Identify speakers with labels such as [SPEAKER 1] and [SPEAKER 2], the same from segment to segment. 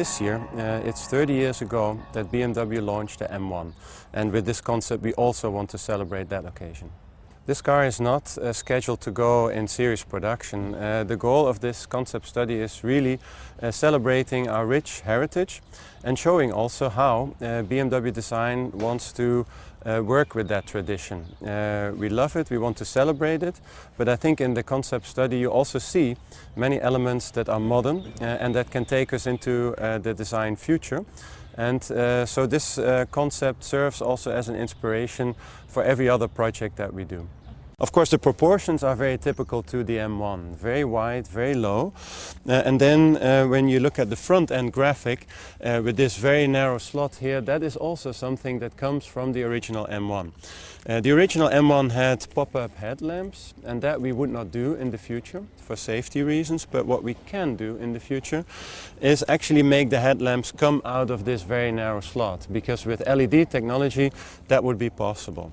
[SPEAKER 1] this year, it's 30 years ago that BMW launched the M1, and with this concept we also want to celebrate that occasion. This car is not scheduled to go in series production. The goal of this concept study is really celebrating our rich heritage and showing also how BMW Design wants to work with that tradition. We love it, we want to celebrate it, but I think in the concept study you also see many elements that are modern and that can take us into the design future. And so this concept serves also as an inspiration for every other project that we do. Of course, the proportions are very typical to the M1, very wide, very low. And then when you look at the front end graphic with this very narrow slot here, that is also something that comes from the original M1. The original M1 had pop-up headlamps, and that we would not do in the future for safety reasons. But what we can do in the future is actually make the headlamps come out of this very narrow slot, because with LED technology that would be possible.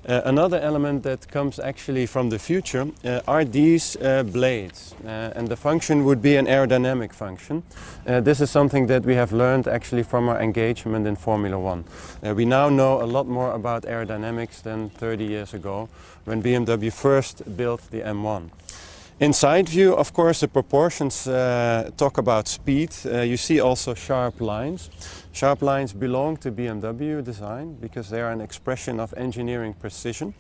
[SPEAKER 1] Another element that comes actually from the future are these blades, and the function would be an aerodynamic function. This is something that we have learned actually from our engagement in Formula 1. We now know a lot more about aerodynamics than 30 years ago when BMW first built the M1. In side view, of course, the proportions talk about speed. You see also sharp lines. Sharp lines belong to BMW design because they are an expression of engineering precision.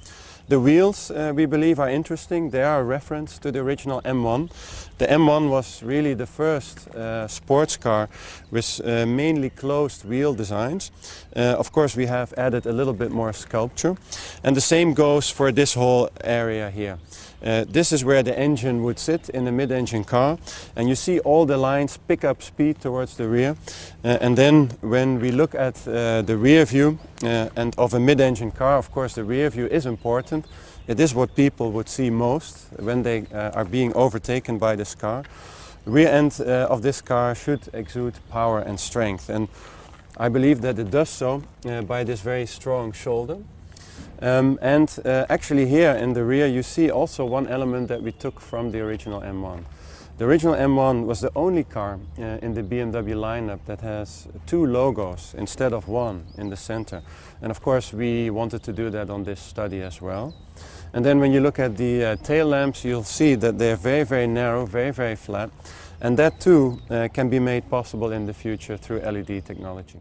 [SPEAKER 1] The wheels, we believe, are interesting. They are a reference to the original M1. The M1 was really the first sports car with mainly closed wheel designs. Of course, we have added a little bit more sculpture. And the same goes for this whole area here. This is where the engine would sit in a mid-engine car, and you see all the lines pick up speed towards the rear. And then when we look at the rear view and of a mid-engine car, of course the rear view is important. It is what people would see most when they are being overtaken by this car. The rear end of this car should exude power and strength, and I believe that it does so by this very strong shoulder. Actually here in the rear you see also one element that we took from the original M1. The original M1 was the only car in the BMW lineup that has two logos instead of one in the center. And of course we wanted to do that on this study as well. And then when you look at the tail lamps, you'll see that they're very, very narrow, very, very flat. And that too can be made possible in the future through LED technology.